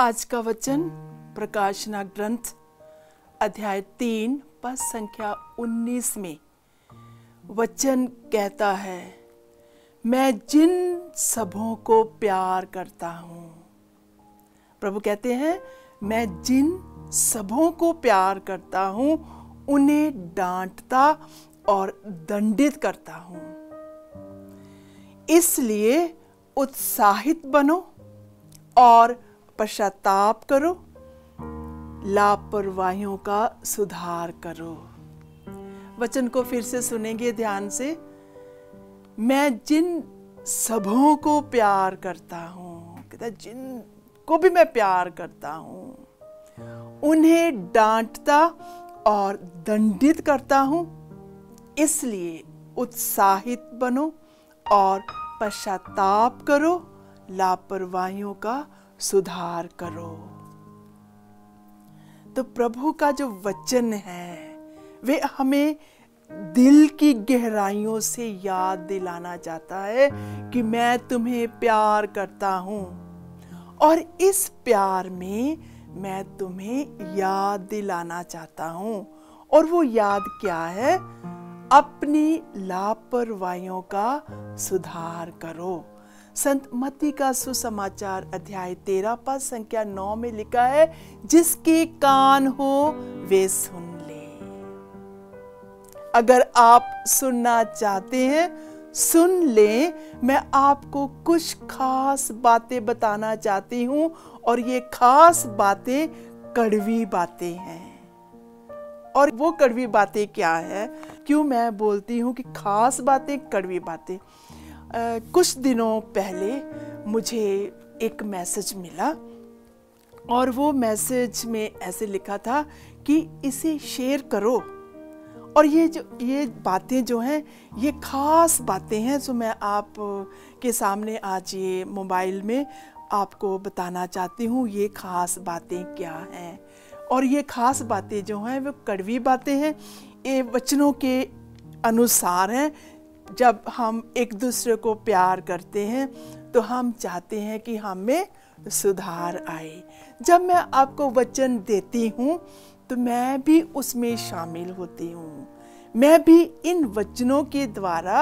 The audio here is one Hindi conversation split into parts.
आज का वचन प्रकाशना ग्रंथ अध्याय 3 पद संख्या 19 में वचन कहता है, मैं जिन सबों को प्यार करता हूँ। प्रभु कहते हैं, मैं जिन सबों को प्यार करता हूँ उन्हें डांटता और दंडित करता हूँ। इसलिए उत्साहित बनो और पश्चाताप करो, लापरवाहियों का सुधार करो। वचन को फिर से सुनेंगे ध्यान से। मैं जिन सबों को प्यार करता हूँ, कहता है जिनको भी मैं प्यार करता हूँ उन्हें डांटता और दंडित करता हूँ। इसलिए उत्साहित बनो और पश्चाताप करो, लापरवाहियों का सुधार करो। तो प्रभु का जो वचन है वे हमें दिल की गहराइयों से याद दिलाना चाहता है कि मैं तुम्हें प्यार करता हूँ और इस प्यार में मैं तुम्हें याद दिलाना चाहता हूँ। और वो याद क्या है? अपनी लापरवाहियों का सुधार करो। संत मत्ती का सुसमाचार अध्याय 13 पद संख्या 9 में लिखा है, जिसके कान हो वे सुन ले। अगर आप सुनना चाहते हैं सुन ले। मैं आपको कुछ खास बातें बताना चाहती हूँ और ये खास बातें कड़वी बातें हैं। और वो कड़वी बातें क्या है? क्यों मैं बोलती हूँ कि खास बातें, कड़वी बातें? कुछ दिनों पहले मुझे एक मैसेज मिला और वो मैसेज में ऐसे लिखा था कि इसे शेयर करो। और ये बातें जो हैं ये खास बातें हैं जो मैं आप के सामने आज ये मोबाइल में आपको बताना चाहती हूँ। ये खास बातें क्या हैं? और ये खास बातें जो हैं वो कड़वी बातें हैं। ये वचनों के अनुसार हैं। जब हम एक दूसरे को प्यार करते हैं तो हम चाहते हैं कि हमें सुधार आए। जब मैं आपको वचन देती हूँ तो मैं भी उसमें शामिल होती हूँ। मैं भी इन वचनों के द्वारा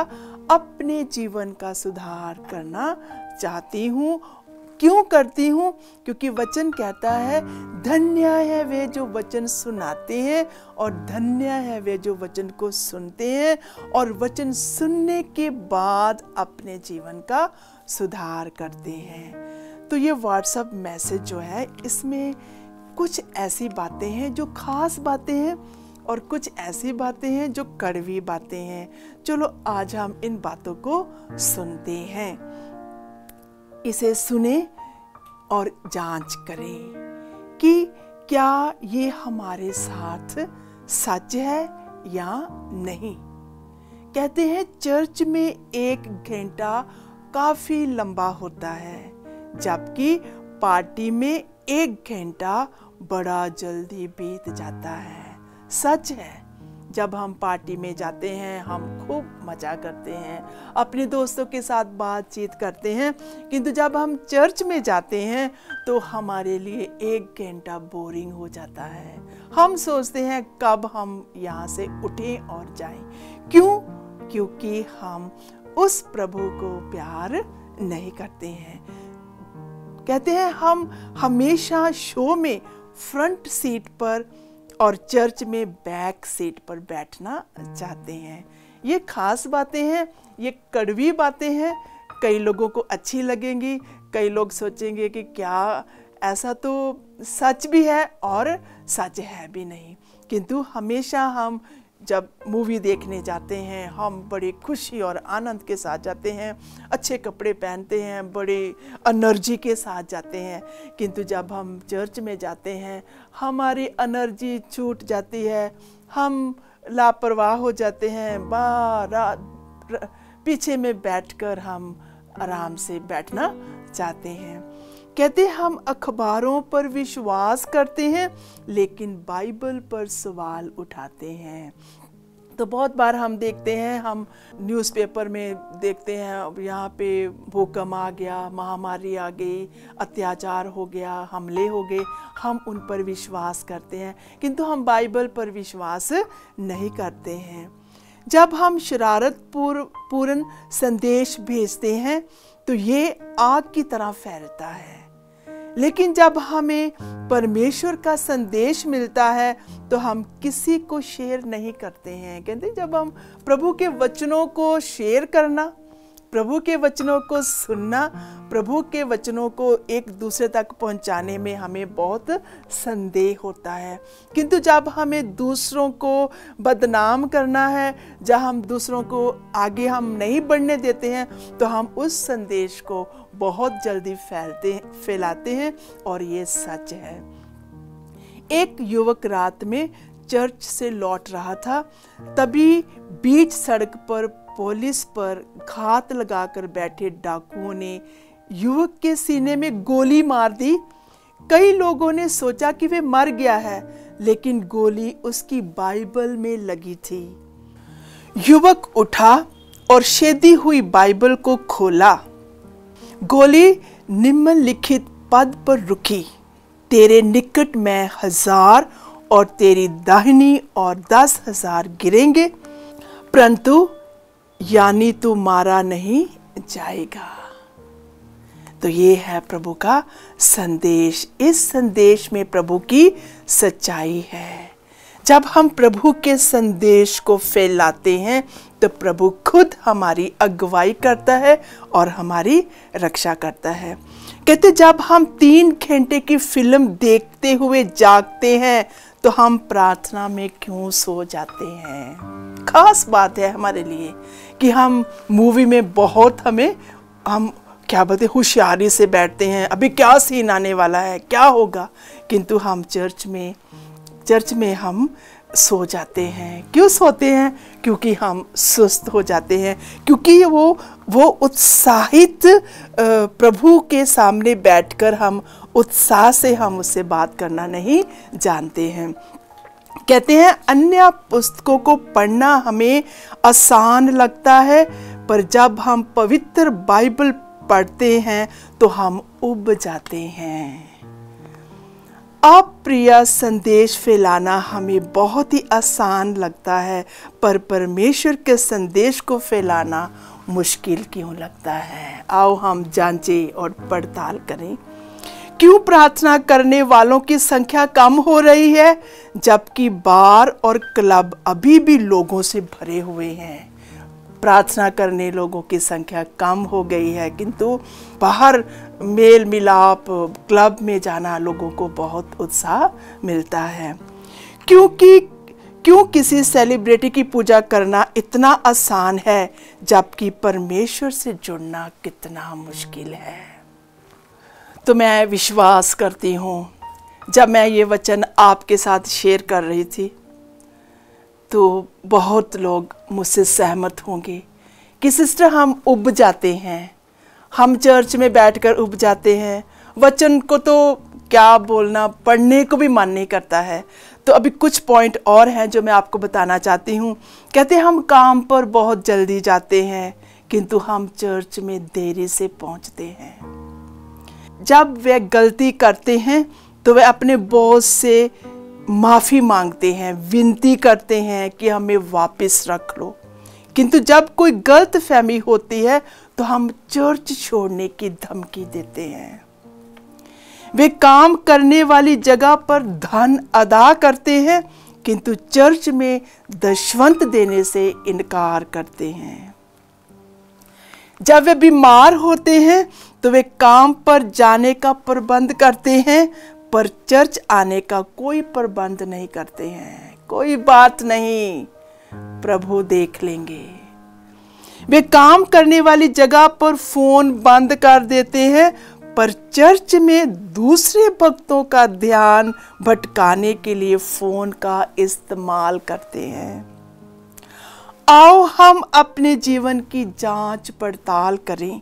अपने जीवन का सुधार करना चाहती हूँ। क्यों करती हूँ? क्योंकि वचन कहता है, धन्य है वे जो वचन सुनाते हैं और धन्य है वे जो वचन को सुनते हैं और वचन सुनने के बाद अपने जीवन का सुधार करते हैं। तो ये व्हाट्सएप मैसेज जो है इसमें कुछ ऐसी बातें हैं जो खास बातें हैं और कुछ ऐसी बातें हैं जो कड़वी बातें हैं। चलो आज हम इन बातों को सुनते हैं। इसे सुने और जांच करें कि क्या ये हमारे साथ सच है या नहीं। कहते हैं चर्च में 1 घंटा काफी लंबा होता है, जबकि पार्टी में 1 घंटा बड़ा जल्दी बीत जाता है। सच है, जब हम पार्टी में जाते हैं हम खूब मजा करते हैं, अपने दोस्तों के साथ बातचीत करते हैं, किंतु जब हम चर्च में जाते हैं तो हमारे लिए 1 घंटा बोरिंग हो जाता है। हम सोचते हैं कब हम यहाँ से उठें और जाएं। क्यों? क्योंकि हम उस प्रभु को प्यार नहीं करते हैं। कहते हैं हम हमेशा शो में फ्रंट सीट पर और चर्च में बैक सीट पर बैठना चाहते हैं। ये खास बातें हैं, ये कड़वी बातें हैं। कई लोगों को अच्छी लगेंगी, कई लोग सोचेंगे कि क्या ऐसा तो सच भी है और सच है भी नहीं। किंतु हमेशा हम जब मूवी देखने जाते हैं हम बड़ी खुशी और आनंद के साथ जाते हैं, अच्छे कपड़े पहनते हैं, बड़े एनर्जी के साथ जाते हैं। किंतु जब हम चर्च में जाते हैं हमारी एनर्जी छूट जाती है, हम लापरवाह हो जाते हैं। पीछे में बैठकर हम आराम से बैठना चाहते हैं। कहते हम अखबारों पर विश्वास करते हैं लेकिन बाइबल पर सवाल उठाते हैं। तो बहुत बार हम देखते हैं, हम न्यूज़पेपर में देखते हैं, अब यहाँ पे भूकंप आ गया, महामारी आ गई, अत्याचार हो गया, हमले हो गए, हम उन पर विश्वास करते हैं, किंतु हम बाइबल पर विश्वास नहीं करते हैं। जब हम शरारतपूर्ण संदेश भेजते हैं तो ये आग की तरह फैलता है, लेकिन जब हमें परमेश्वर का संदेश मिलता है तो हम किसी को शेयर नहीं करते हैं। कहते जब हम प्रभु के वचनों को शेयर करना, प्रभु के वचनों को सुनना, प्रभु के वचनों को एक दूसरे तक पहुंचाने में हमें बहुत संदेह होता है। किंतु जब हमें दूसरों को बदनाम करना है, जब हम दूसरों को आगे हम नहीं बढ़ने देते हैं, तो हम उस संदेश को बहुत जल्दी फैलाते हैं, और ये सच है। एक युवक रात में चर्च से लौट रहा था, तभी बीच सड़क पर पुलिस पर घात लगाकर बैठे डाकुओं ने युवक के सीने में गोली मार दी। कई लोगों ने सोचा कि वे मर गया है, लेकिन गोली उसकी बाइबल में लगी थी। युवक उठा और छेदी हुई बाइबल को खोला। गोली निम्नलिखित पद पर रुकी, तेरे निकट मैं 1000 और तेरी दाहिनी और 10,000 गिरेंगे, परंतु यानी तू मारा नहीं जाएगा। तो ये है प्रभु का संदेश। इस संदेश में प्रभु की सच्चाई है। जब हम प्रभु के संदेश को फैलाते हैं तो प्रभु खुद हमारी अगुवाई करता है और हमारी रक्षा करता है। कहते जब हम 3 घंटे की फिल्म देखते हुए जागते हैं तो हम प्रार्थना में क्यों सो जाते हैं। खास बात है हमारे लिए कि हम मूवी में बहुत हम क्या बोलते होशियारी से बैठते हैं, अभी क्या सीन आने वाला है, क्या होगा, किंतु हम चर्च में हम सो जाते हैं। क्यों सोते हैं? क्योंकि हम सुस्त हो जाते हैं, क्योंकि वो उत्साहित प्रभु के सामने बैठकर हम उत्साह से हम उससे बात करना नहीं जानते हैं। कहते हैं अन्य पुस्तकों को पढ़ना हमें आसान लगता है, पर जब हम पवित्र बाइबल पढ़ते हैं तो हम उब जाते हैं। अप्रिय संदेश फैलाना हमें बहुत ही आसान लगता है, पर परमेश्वर के संदेश को फैलाना मुश्किल क्यों लगता है। आओ हम जांचें और पड़ताल करें। क्यों प्रार्थना करने वालों की संख्या कम हो रही है, जबकि बार और क्लब अभी भी लोगों से भरे हुए हैं। प्रार्थना करने लोगों की संख्या कम हो गई है, किंतु बाहर मेल मिलाप क्लब में जाना लोगों को बहुत उत्साह मिलता है। क्यों किसी सेलिब्रिटी की पूजा करना इतना आसान है, जबकि परमेश्वर से जुड़ना कितना मुश्किल है। तो मैं विश्वास करती हूँ, जब मैं ये वचन आपके साथ शेयर कर रही थी तो बहुत लोग मुझसे सहमत होंगे कि सिस्टर हम उब जाते हैं, हम चर्च में बैठकर उब जाते हैं, वचन को तो क्या बोलना, पढ़ने को भी मन नहीं करता है। तो अभी कुछ पॉइंट और हैं जो मैं आपको बताना चाहती हूँ। कहते हैं हम काम पर बहुत जल्दी जाते हैं, किंतु हम चर्च में देरी से पहुँचते हैं। जब वे गलती करते हैं तो वे अपने बॉस से माफ़ी मांगते हैं, विनती करते हैं कि हमें वापस रख लो, किंतु जब कोई गलत फहमी होती है तो हम चर्च छोड़ने की धमकी देते हैं। वे काम करने वाली जगह पर धन अदा करते हैं, किंतु चर्च में दशवंत देने से इनकार करते हैं। जब वे बीमार होते हैं तो वे काम पर जाने का प्रबंध करते हैं, पर चर्च आने का कोई प्रबंध नहीं करते हैं। कोई बात नहीं, प्रभु देख लेंगे। वे काम करने वाली जगह पर फोन बंद कर देते हैं, पर चर्च में दूसरे भक्तों का ध्यान भटकाने के लिए फोन का इस्तेमाल करते हैं। आओ हम अपने जीवन की जांच पड़ताल करें,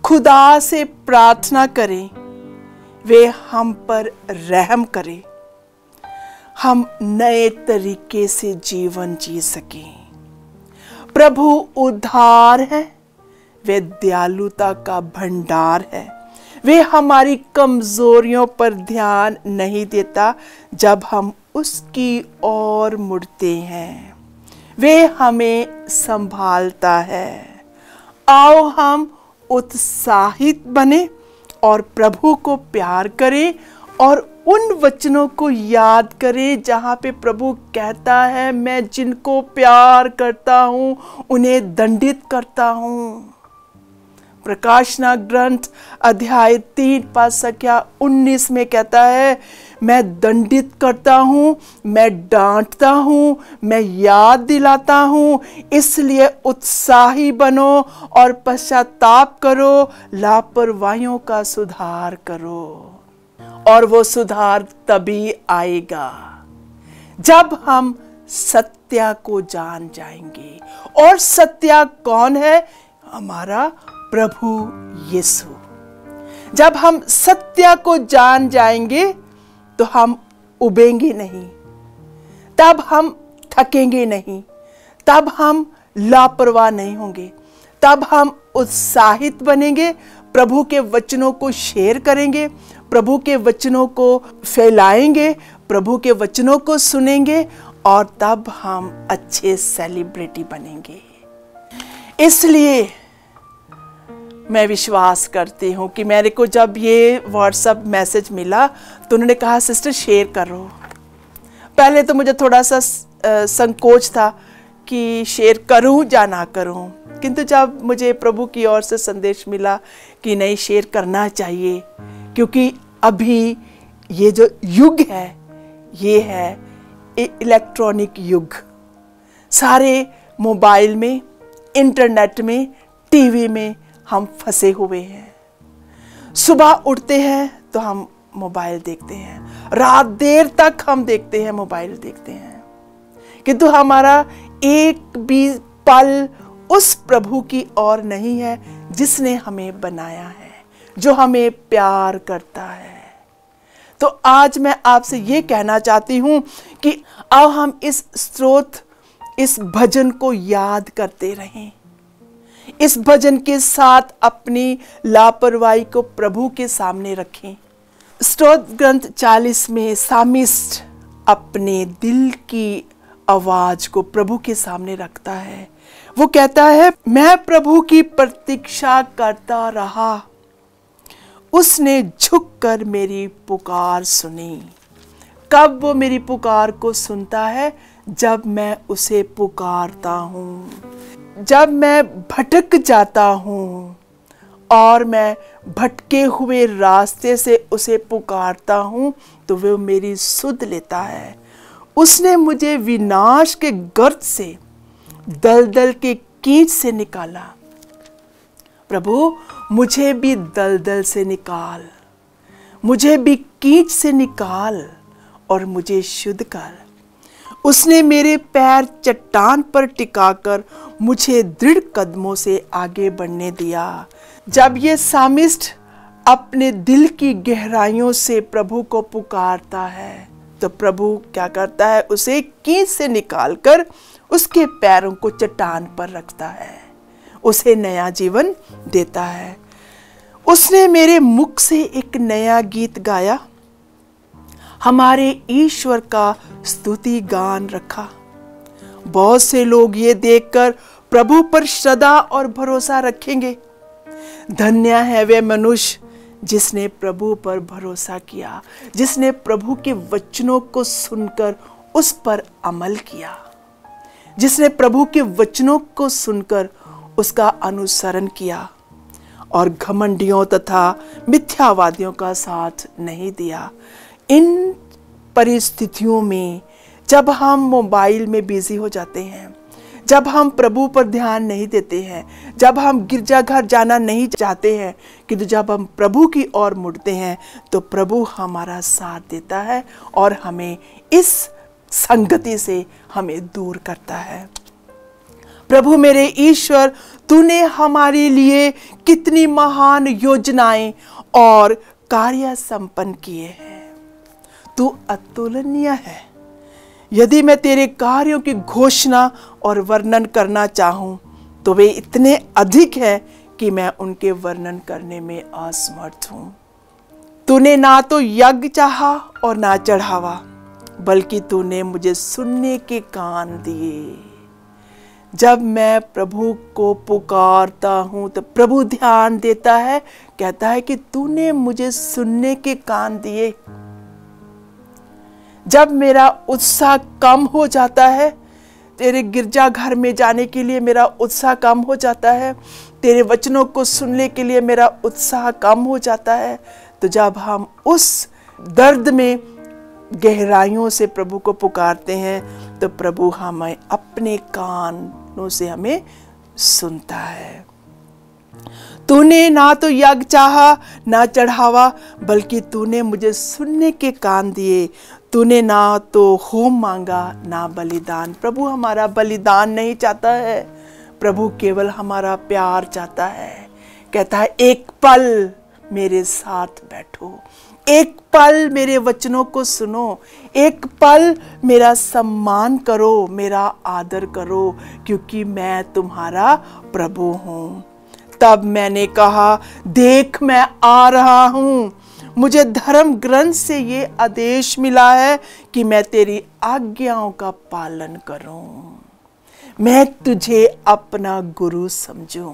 खुदा से प्रार्थना करें, वे हम पर रहम करें। हम नए तरीके से जीवन जी सकें। प्रभु उद्धार है, वे दयालुता का भंडार है। वे हमारी कमजोरियों पर ध्यान नहीं देता जब हम उसकी ओर मुड़ते हैं। वे हमें संभालता है। आओ हम उत्साहित बने और प्रभु को प्यार करें और उन वचनों को याद करें जहाँ पे प्रभु कहता है, मैं जिनको प्यार करता हूँ उन्हें दंडित करता हूँ। प्रकाशना ग्रंथ अध्याय 3 पद संख्या 19 में कहता है, मैं दंडित करता हूँ, मैं डांटता हूँ, मैं याद दिलाता हूँ। इसलिए उत्साही बनो और पश्चाताप करो, लापरवाहियों का सुधार करो। और वो सुधार तभी आएगा जब हम सत्य को जान जाएंगे। और सत्य कौन है? हमारा प्रभु यीशु। जब हम सत्य को जान जाएंगे तो हम उबेंगे नहीं, तब हम थकेंगे नहीं, तब हम लापरवाह नहीं होंगे, तब हम उत्साहित बनेंगे, प्रभु के वचनों को शेयर करेंगे, प्रभु के वचनों को फैलाएंगे, प्रभु के वचनों को सुनेंगे और तब हम अच्छे सेलिब्रिटी बनेंगे। इसलिए मैं विश्वास करती हूँ कि मेरे को जब ये व्हाट्सएप मैसेज मिला तो उन्होंने कहा सिस्टर शेयर करो। पहले तो मुझे थोड़ा सा संकोच था कि शेयर करूँ या ना करूँ, किंतु जब मुझे प्रभु की ओर से संदेश मिला कि नहीं शेयर करना चाहिए, क्योंकि अभी ये जो युग है ये है इलेक्ट्रॉनिक युग। सारे मोबाइल में, इंटरनेट में, टीवी में हम फंसे हुए हैं। सुबह उठते हैं तो हम मोबाइल देखते हैं, रात देर तक हम देखते हैं, मोबाइल देखते हैं, किंतु हमारा एक भी पल उस प्रभु की ओर नहीं है जिसने हमें बनाया है, जो हमें प्यार करता है। तो आज मैं आपसे ये कहना चाहती हूँ कि आओ हम इस स्तोत्र, इस भजन को याद करते रहें। इस भजन के साथ अपनी लापरवाही को प्रभु के सामने रखें। स्तोत्र ग्रंथ 40 में सामिस्ट अपने दिल की आवाज को प्रभु के सामने रखता है। वो कहता है, मैं प्रभु की प्रतीक्षा करता रहा, उसने झुककर मेरी पुकार सुनी। कब वो मेरी पुकार को सुनता है? जब मैं उसे पुकारता हूँ। जब मैं भटक जाता हूँ और मैं भटके हुए रास्ते से उसे पुकारता हूँ तो वो मेरी सुध लेता है। उसने मुझे विनाश के गर्त से, दलदल के कीच से निकाला। प्रभु मुझे भी दलदल से निकाल, मुझे भी कीच से निकाल और मुझे शुद्ध कर। उसने मेरे पैर चट्टान पर टिकाकर मुझे दृढ़ कदमों से आगे बढ़ने दिया। जब ये सामिस्ट अपने दिल की गहराइयों से प्रभु को पुकारता है तो प्रभु क्या करता है? उसे कीच से निकालकर उसके पैरों को चट्टान पर रखता है, उसे नया जीवन देता है। उसने मेरे मुख से एक नया गीत गाया, हमारे ईश्वर का स्तुति गान रखा। बहुत से लोग ये देखकर प्रभु पर श्रद्धा और भरोसा रखेंगे। धन्य है वे मनुष्य जिसने प्रभु पर भरोसा किया, जिसने प्रभु के वचनों को सुनकर उस पर अमल किया, जिसने प्रभु के वचनों को सुनकर उसका अनुसरण किया और घमंडियों तथा मिथ्यावादियों का साथ नहीं दिया। इन परिस्थितियों में जब हम मोबाइल में बिजी हो जाते हैं, जब हम प्रभु पर ध्यान नहीं देते हैं, जब हम गिरजाघर जाना नहीं चाहते हैं, किंतु जब हम प्रभु की ओर मुड़ते हैं तो प्रभु हमारा साथ देता है और हमें इस संगति से हमें दूर करता है। प्रभु मेरे ईश्वर, तूने हमारे लिए कितनी महान योजनाएं और कार्य संपन्न किए हैं। तू अतुलनीय है, यदि मैं तेरे कार्यों की घोषणा और वर्णन करना चाहूं तो वे इतने अधिक हैं कि मैं उनके वर्णन करने में असमर्थ हूं। तूने ना तो यज्ञ चाहा और ना चढ़ावा, बल्कि तूने मुझे सुनने के कान दिए। जब मैं प्रभु को पुकारता हूं तो प्रभु ध्यान देता है, कहता है कि तूने मुझे सुनने के कान दिए। जब मेरा उत्साह कम हो जाता है, तेरे गिरजाघर में जाने के लिए मेरा उत्साह कम हो जाता है, तेरे वचनों को सुनने के लिए मेरा उत्साह कम हो जाता है, तो जब हम उस दर्द में गहराइयों से प्रभु को पुकारते हैं तो प्रभु हमें अपने कानों से हमें सुनता है। तूने ना तो यज्ञ चाहा ना चढ़ावा, बल्कि तूने मुझे सुनने के कान दिए। तूने ना तो होम मांगा ना बलिदान। प्रभु हमारा बलिदान नहीं चाहता है, प्रभु केवल हमारा प्यार चाहता है। कहता है एक पल मेरे साथ बैठो, एक पल मेरे वचनों को सुनो, एक पल मेरा सम्मान करो, मेरा आदर करो, क्योंकि मैं तुम्हारा प्रभु हूं। तब मैंने कहा, देख मैं आ रहा हूं। मुझे धर्म ग्रंथ से ये आदेश मिला है कि मैं तेरी आज्ञाओं का पालन करूं। मैं तुझे अपना गुरु समझूं,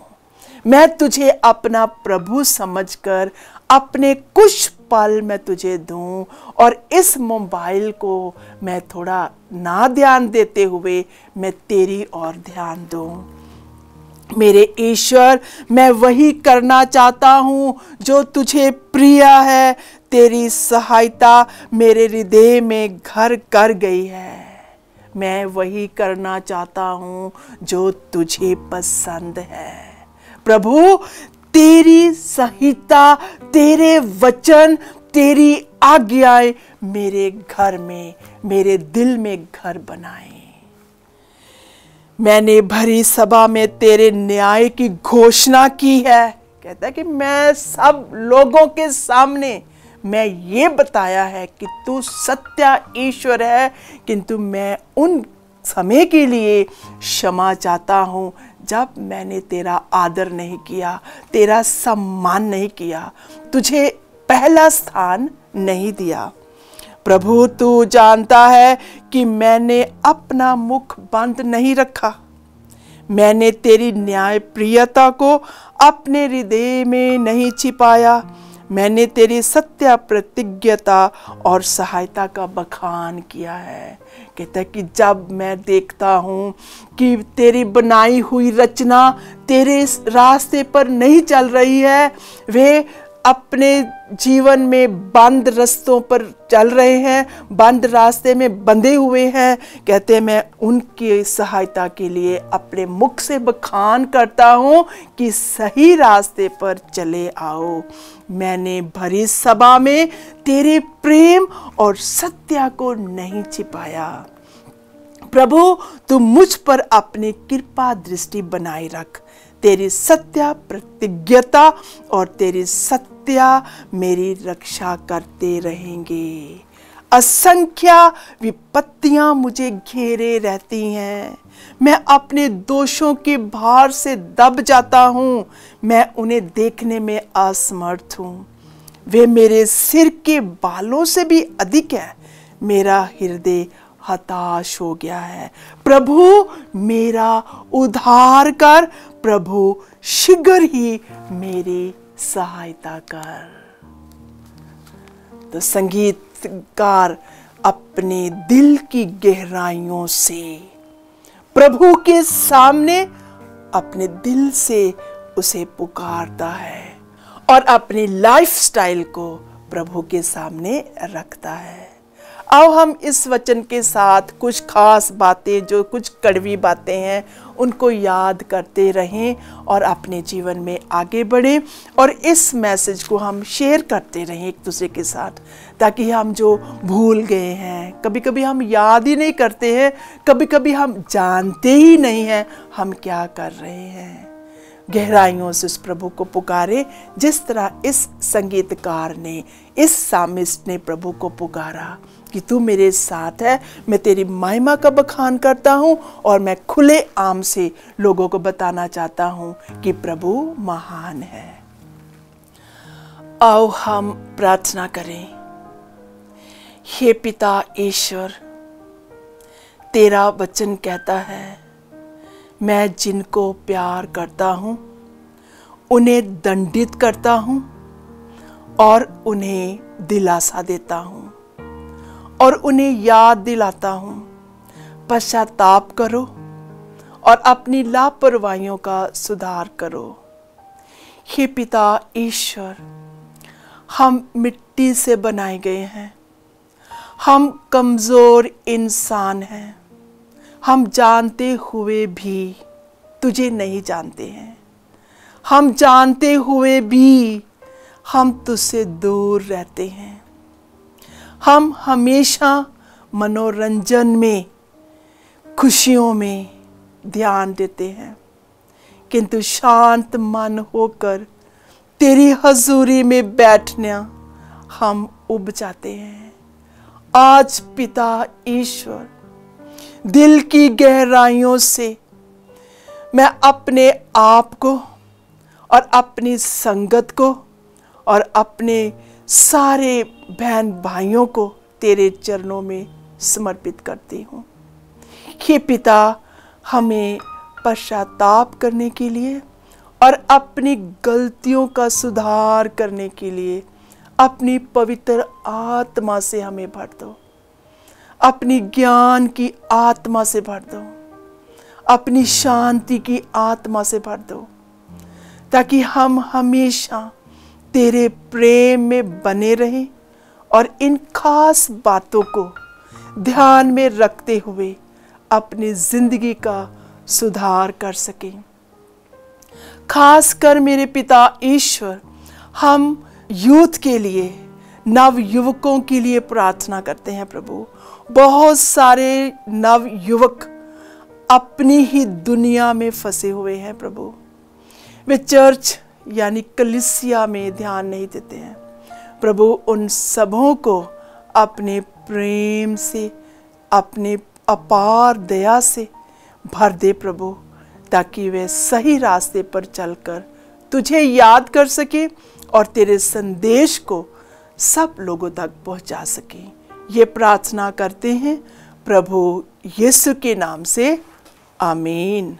मैं तुझे अपना प्रभु समझकर अपने कुछ पल मैं तुझे दूं, और इस मोबाइल को मैं थोड़ा ना ध्यान देते हुए मैं तेरी ओर ध्यान दूं। मेरे ईश्वर, मैं वही करना चाहता हूँ जो तुझे प्रिय है। तेरी सहायता मेरे हृदय में घर कर गई है। मैं वही करना चाहता हूँ जो तुझे पसंद है। प्रभु, तेरी संहिता, तेरे वचन, तेरी आज्ञाएं मेरे घर में, मेरे दिल में घर बनाए। मैंने भरी सभा में तेरे न्याय की घोषणा की है। कहता है कि मैं सब लोगों के सामने मैं ये बताया है कि तू सत्य ईश्वर है, किंतु मैं उन समय के लिए क्षमा चाहता हूँ जब मैंने तेरा आदर नहीं किया, तेरा सम्मान नहीं किया, तुझे पहला स्थान नहीं दिया। प्रभु, तू जानता है कि मैंने अपना मुख बंद नहीं रखा। मैंने तेरी न्याय प्रियता को अपने हृदय में नहीं छिपाया। मैंने तेरी सत्य प्रतिज्ञता और सहायता का बखान किया है। कहता है कि जब मैं देखता हूँ कि तेरी बनाई हुई रचना तेरे रास्ते पर नहीं चल रही है, वे अपने जीवन में बंद रास्तों पर चल रहे हैं, बंद रास्ते में बंधे हुए हैं, कहते हैं मैं उनकी सहायता के लिए अपने मुख से बखान करता हूँ कि सही रास्ते पर चले आओ। मैंने भरी सभा में तेरे प्रेम और सत्य को नहीं छिपाया। प्रभु, तू मुझ पर अपनी कृपा दृष्टि बनाए रख। तेरी सत्य प्रतिज्ञता और तेरी सत्य मेरी रक्षा करते रहेंगे। असंख्य विपत्तियां मुझे घेरे रहती हैं। मैं अपने दोषों के भार से दब जाता हूँ। मैं उन्हें देखने में असमर्थ हूँ। वे मेरे सिर के बालों से भी अधिक है। मेरा हृदय हताश हो गया है। प्रभु, मेरा उद्धार कर। प्रभु, शीघ्र ही मेरी सहायता कर। तो संगीतकार अपने दिल की गहराइयों से प्रभु के सामने अपने दिल से उसे पुकारता है और अपनी लाइफस्टाइल को प्रभु के सामने रखता है। आओ हम इस वचन के साथ कुछ खास बातें, जो कुछ कड़वी बातें हैं, उनको याद करते रहें और अपने जीवन में आगे बढ़ें, और इस मैसेज को हम शेयर करते रहें एक दूसरे के साथ, ताकि हम जो भूल गए हैं, कभी कभी हम याद ही नहीं करते हैं, कभी कभी हम जानते ही नहीं हैं हम क्या कर रहे हैं। गहराइयों से उस प्रभु को पुकारे, जिस तरह इस संगीतकार ने, इस सामिस्ट ने प्रभु को पुकारा कि तू मेरे साथ है, मैं तेरी महिमा का बखान करता हूँ और मैं खुले आम से लोगों को बताना चाहता हूँ कि प्रभु महान है। आओ हम प्रार्थना करें। हे पिता ईश्वर, तेरा वचन कहता है, मैं जिनको प्यार करता हूँ उन्हें दंडित करता हूँ और उन्हें दिलासा देता हूँ और उन्हें याद दिलाता हूँ, पश्चाताप करो और अपनी लापरवाहियों का सुधार करो। हे पिता ईश्वर, हम मिट्टी से बनाए गए हैं, हम कमजोर इंसान हैं, हम जानते हुए भी तुझे नहीं जानते हैं, हम जानते हुए भी हम तुझसे दूर रहते हैं। हम हमेशा मनोरंजन में, खुशियों में ध्यान देते हैं, किंतु शांत मन होकर तेरी हजूरी में बैठना हम उब जाते हैं। आज पिता ईश्वर, दिल की गहराइयों से मैं अपने आप को और अपनी संगत को और अपने सारे बहन भाइयों को तेरे चरणों में समर्पित करती हूँ। हे पिता, हमें पश्चाताप करने के लिए और अपनी गलतियों का सुधार करने के लिए अपनी पवित्र आत्मा से हमें भर दो, अपनी ज्ञान की आत्मा से भर दो, अपनी शांति की आत्मा से भर दो, ताकि हम हमेशा तेरे प्रेम में बने रहें और इन खास बातों को ध्यान में रखते हुए अपनी जिंदगी का सुधार कर सकें। खास कर मेरे पिता ईश्वर, हम यूथ के लिए, नव युवकों के लिए प्रार्थना करते हैं प्रभु। बहुत सारे नव युवक अपनी ही दुनिया में फंसे हुए हैं प्रभु। वे चर्च यानी कलीसिया में ध्यान नहीं देते हैं प्रभु। उन सबों को अपने प्रेम से, अपने अपार दया से भर दे प्रभु, ताकि वे सही रास्ते पर चलकर तुझे याद कर सके और तेरे संदेश को सब लोगों तक पहुंचा सके। ये प्रार्थना करते हैं प्रभु यीशु के नाम से, आमीन।